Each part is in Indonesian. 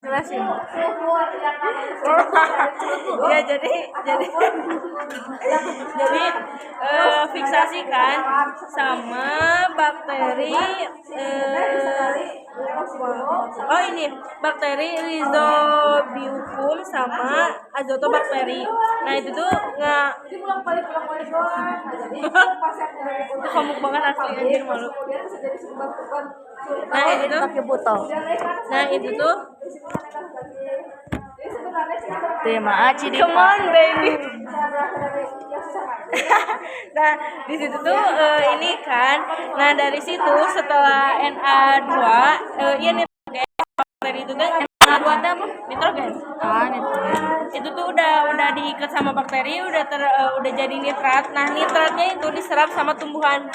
jelasin. Ya jadi fiksasikan sama bakteri ini bakteri Rhizobium sama Azotobakteri. Nah itu tuh nggak komuk banget asli, anjir, malu. Nah itu tuh pakai botol. Nah itu tuh Terima kasih di come on baby. Nah di situ tuh ini kan. Nah dari situ setelah Na2 bakteri itu kan Na2 itu apa? Nitrogen. Itu tuh udah diikat sama bakteri, udah jadi nitrat. Nah nitratnya itu diserap sama tumbuhan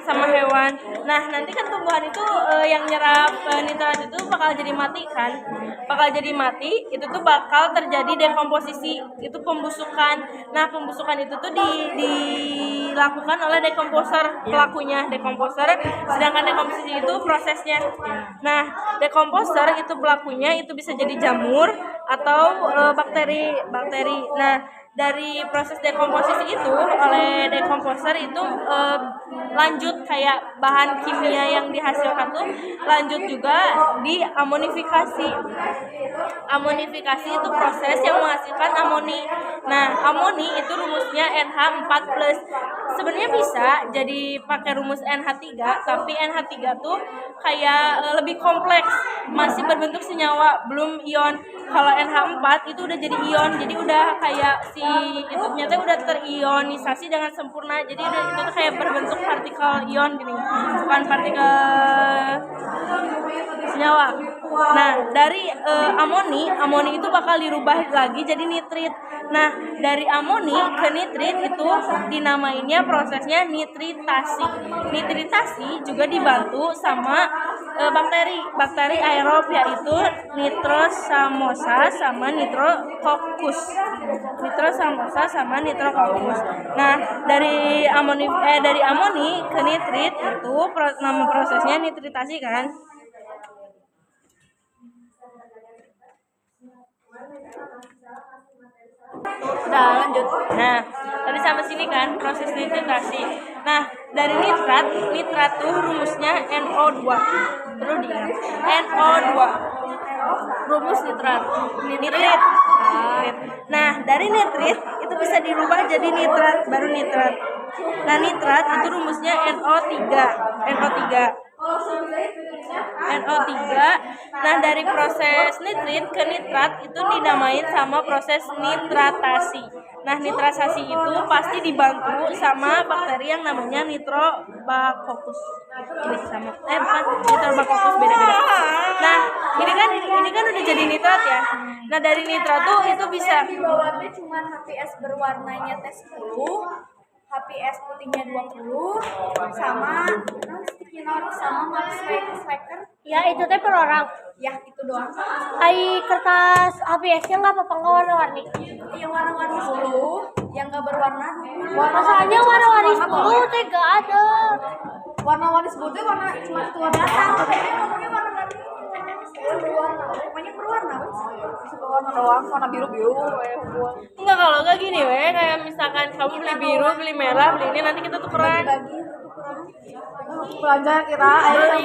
sama hewan. Nah nanti kan tumbuhan itu yang nyerap nitrat itu bakal jadi mati kan, itu tuh bakal terjadi dekomposisi, itu pembusukan. Nah pembusukan itu tuh dilakukan oleh dekomposer, pelakunya dekomposer, sedangkan dekomposisi itu prosesnya. Nah dekomposer itu pelakunya, itu bisa jadi jamur atau bakteri. Nah dari proses dekomposisi itu oleh dekomposer itu lanjut kayak bahan kimia yang dihasilkan tuh lanjut juga di amonifikasi. Amonifikasi itu proses yang menghasilkan amoni. Nah amoni itu rumusnya NH4+. Sebenarnya bisa jadi pakai rumus NH3, tapi NH3 tuh kayak lebih kompleks, masih berbentuk senyawa, belum ion. Kalau NH4 itu udah jadi ion, jadi udah kayak si itu ternyata udah terionisasi dengan sempurna, jadi itu tuh kayak berbentuk partikel ion gini, bukan partikel senyawa. Nah dari amoni itu bakal dirubah lagi jadi nitrit. Nah dari amoni ke nitrit itu dinamainnya prosesnya nitritasi. Nitritasi juga dibantu sama bakteri aerob, yaitu Nitrosamosa sama Nitrococcus. Nah dari amoni ke nitrit itu nama prosesnya nitritasi kan. Udah lanjut. Nah tadi sampai sini kan proses nitritasi. Nah dari nitrat tuh rumusnya NO2. Perlu diingat, NO2 rumus nitrit. Nah dari nitrit itu bisa dirubah jadi nitrat, baru nitrat. Nah nitrat itu rumusnya NO3. Nah dari proses nitrit ke nitrat itu dinamain sama proses nitratasi. Nah nitratasi itu pasti dibantu sama bakteri yang namanya Nitrobacoccus. Ini sama bukan Nitrobacoccus, beda-beda. Nah ini kan udah jadi nitrat ya. Nah dari nitrat tuh itu bisa bawahnya cuma HPS berwarnanya T10, HPS putihnya 20, sama sticky note sama Max Slacker. Ya itu teh per orang. Ya itu doang. Hai kertas HPS-nya nggak apa-apa, nggak warna-warni. Yang warna-warni 10, yang nggak berwarna. Masalahnya warna-warni 10 teh nggak ada. Warna-warni 10 itu warna cuma satu warna. Tapi ngomongnya warna-warni. Pokoknya berwarna, suka warna doang, warna biru. enggak, kalau enggak gini kayak misalkan kamu beli biru, beli merah, beli ini, nanti kita tukeran. Belanja kita,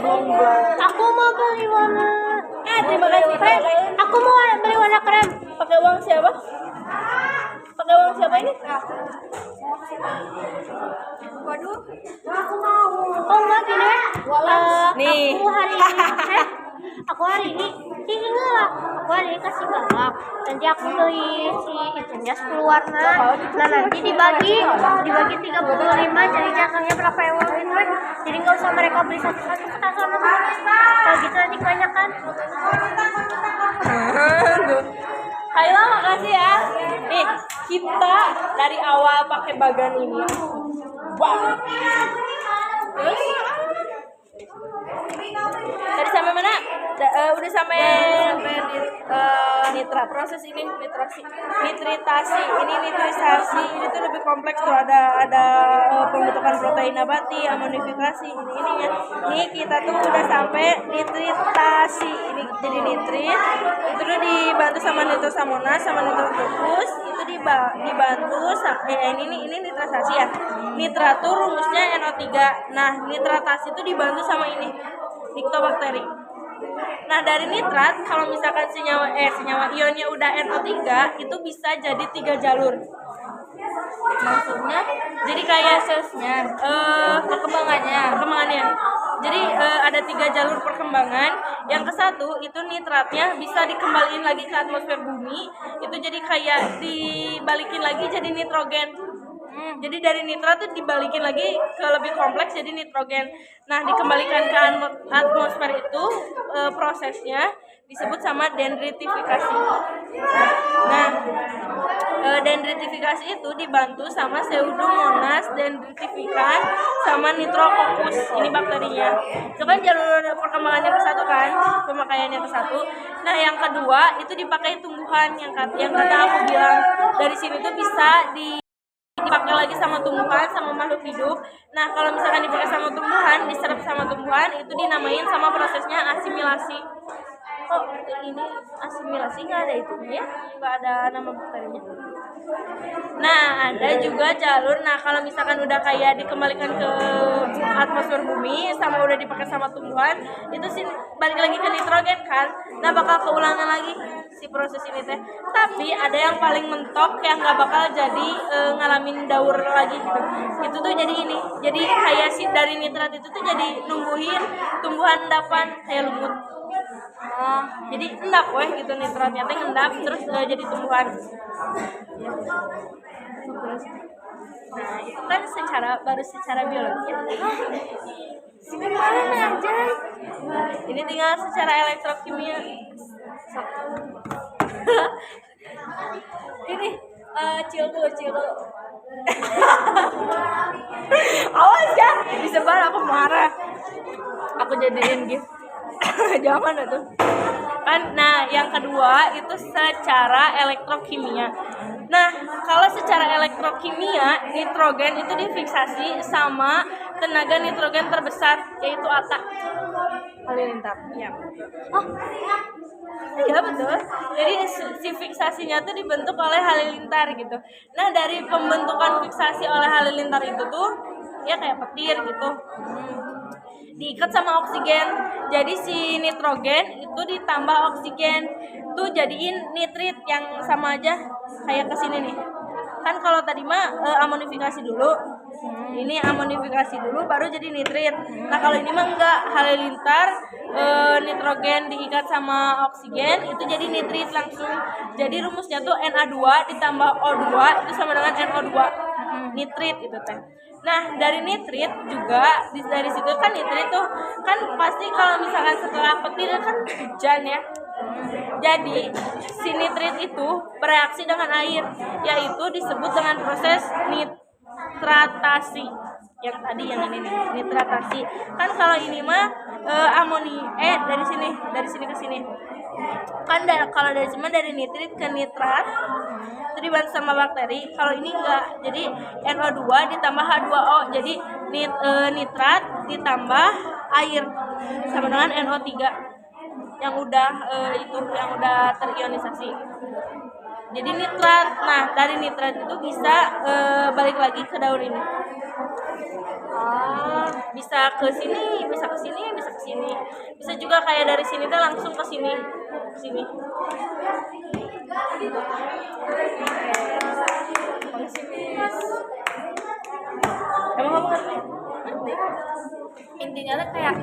belum. Aku mau beli warna. Terima kasih. Krem. Aku mau beli warna krem. Pakai uang siapa? Pakai uang siapa ini? Waduh, aku mau. Oh enggak gini. Nih. Aku hari ini enggak. Aku hari ini kasih galak. Nanti aku beli si itunya 10 warna. Nah nanti dibagi 35, jadi jangkanya berapa uang gitu. Jadi nggak usah mereka beli satu-satu ke sana. Kalau gitu nanti banyak kan. Ayo, makasih ya. Nih, kita dari awal pakai bagan ini. Wow. Terus tadi sampai mana? Udah sampai nitrat. proses ini nitritasi, ini nitrisasi, ini tuh lebih kompleks tuh, ada pembentukan protein nabati, amonifikasi, ini ya. Nih kita tuh udah sampai nitritasi, ini jadi nitrit, itu tuh dibantu sama nitrosamona sama nitroflokus, itu dibantu ini nitrisasi ya. Nitrat tuh rumusnya NO3. Nah, nitratasi itu dibantu sama ini Dictobacter. Nah, dari nitrat kalau misalkan senyawa ionnya udah NO3 itu bisa jadi 3 jalur. Maksudnya jadi kayak sesnya perkembangannya. Jadi ada 3 jalur perkembangan. Yang ke satu itu nitratnya bisa dikembaliin lagi ke atmosfer bumi. Itu jadi kayak dibalikin lagi jadi nitrogen. Jadi dari nitrat tuh dibalikin lagi ke lebih kompleks jadi nitrogen. Nah, dikembalikan ke atmosfer itu prosesnya disebut sama dendritifikasi. Nah, dendritifikasi itu dibantu sama Pseudomonas dendritificans sama Nitrococcus. Ini bakterinya. Itu kan jalur perkembangannya ke satu kan, pemakaiannya ke satu. Nah, yang kedua itu dipakai tumbuhan yang kata aku bilang dari sini tuh bisa dipakai lagi sama tumbuhan sama makhluk hidup. Nah, kalau misalkan dipakai sama tumbuhan, diserap sama tumbuhan, itu dinamain sama prosesnya asimilasi. Oh, ini asimilasi nggak ada itu ya? Nggak ada nama bakterinya. Nah, ada juga jalur. Nah, kalau misalkan udah kayak dikembalikan ke atmosfer bumi sama udah dipakai sama tumbuhan, itu sih balik lagi ke nitrogen kan. Nah, bakal keulangan lagi si proses ini teh. Tapi ada yang paling mentok yang nggak bakal jadi ngalamin daur lagi gitu. Itu tuh jadi ini. Jadi kayak si dari nitrat itu tuh jadi nungguin tumbuhan endapan kayak lumut. Jadi endap weh gitu nitratnya teh endap terus jadi tumbuhan. Nah, itu kan baru secara biologi. Gimana aja? Ini tinggal secara elektrokimia. Ini chill dulu. Awas ya, disebar aku marah. Aku jadiin gift. Jangan tuh kan. Nah, yang kedua itu secara elektrokimia. Nah, kalau secara elektrokimia nitrogen itu difiksasi sama tenaga nitrogen terbesar yaitu ATA halilintar ya. Oh iya betul. Jadi si fiksasinya tuh dibentuk oleh halilintar gitu. Nah, dari pembentukan fiksasi oleh halilintar itu tuh ya kayak petir gitu. Diikat sama oksigen. Jadi si nitrogen itu ditambah oksigen tuh jadiin nitrit yang sama aja kayak kesini nih. Kan kalau tadi mah amonifikasi dulu. Ini amonifikasi dulu baru jadi nitrit. Nah, kalau ini mah enggak, halilintar nitrogen diikat sama oksigen itu jadi nitrit langsung. Jadi rumusnya tuh Na2 ditambah O2 itu sama dengan NO2. Nitrit itu teh. Nah, dari nitrit juga dari situ kan nitrit tuh kan pasti kalau misalkan setelah petir kan hujan ya. Jadi si nitrit itu bereaksi dengan air, yaitu disebut dengan proses nitratasi. Yang tadi yang ini nih, nitratasi. Kan kalau ini mah dari sini ke sini. Kan kalau dari sini dari nitrit ke nitrat itu dibantu sama bakteri. Kalau ini enggak, jadi NO2 ditambah H2O, jadi nitrat ditambah air sama dengan NO3 yang udah terionisasi. Jadi nitrat. Nah, dari nitrat itu bisa balik lagi ke daur ini. Bisa ke sini, bisa ke sini, bisa ke sini. Bisa juga kayak dari sini tuh langsung ke sini. Ke sini. Emang kamu ngerti? Intinya tuh kayak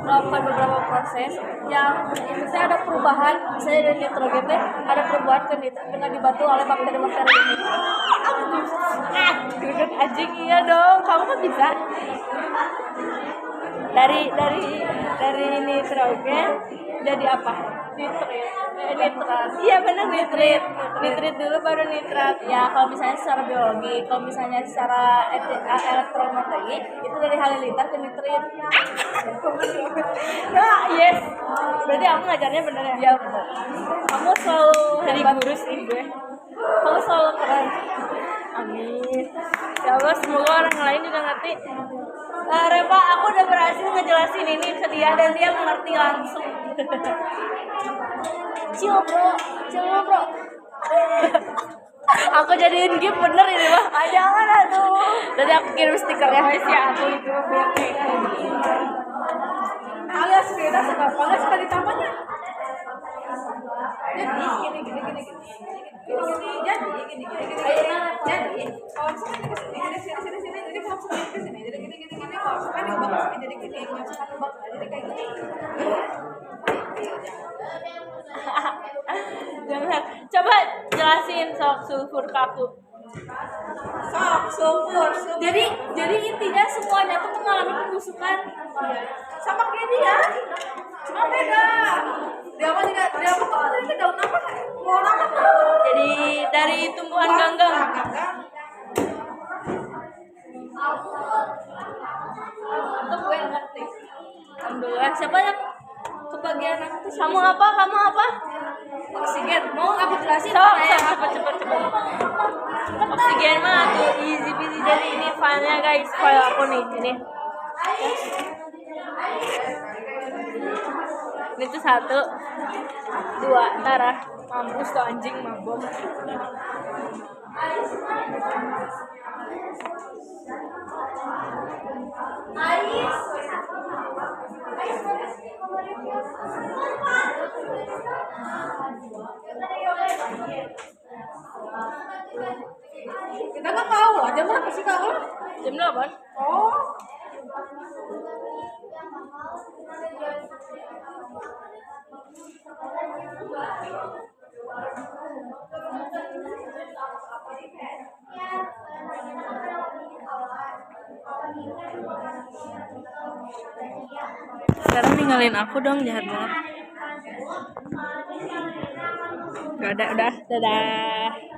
melakukan beberapa proses yang misalnya ada perubahan, misalnya dari nitrogen teh ada perubahan ke nitrat dengan dibantu oleh bakteri-bakteri ini. Duduk anjing, iya dong, kamu kan bisa. Dari nitrogen jadi apa? Nitrat. Iya benar, nitrit. Nitrit dulu baru nitrat. Ya, kalau misalnya secara biologi, kalau misalnya secara elektromagnetik itu dari halilintar ke nitrit. Nah, yes. Berarti aku ngajarnya bener ya? Iya benar. Kamu selalu jadi guru sih gue. Kamu selalu keren. Amin. Ya Allah, semoga orang lain juga ngerti. Reva, aku udah berhasil ngejelasin ini ke dia dan dia mengerti langsung. Chill bro. Aku jadiin gift bener ini mah. Jangan aduh. Tadi aku kirim stikernya. Guys ya, aku itu Alias beda sekali sekali tambahnya. Jadi gini. Jadi kalau misalnya sini. Jadi kalau misalnya ke sini. Jadi gini. Kalau misalnya diubah ke sini jadi gini. Kalau misalnya ubah jadi kayak gini. Jangan. Coba jelasin sok sulfur ke aku. Sulfur. Jadi intinya semuanya tuh mengalami pembusukan. Sama kayak dia. Cuma beda. Dia apa tadi daun apa? Pohon apa? Jadi dari tumbuhan ganggang. Itu gue ngerti. Alhamdulillah. Siapa yang kebagian aku tuh? Kamu apa? Oksigen. Mau aku jelasin? Sok, cepet. Oksigen mah tuh easy peasy. Jadi ini filenya guys, file aku nih ini. Ini tuh 1, 2, darah. Mampus tuh anjing mabok. Kita nggak tahu lah. Jam berapa sih kau? Jam 8. Oh. Sekarang ninggalin aku dong, jahat banget. Gak ada, udah, dadah.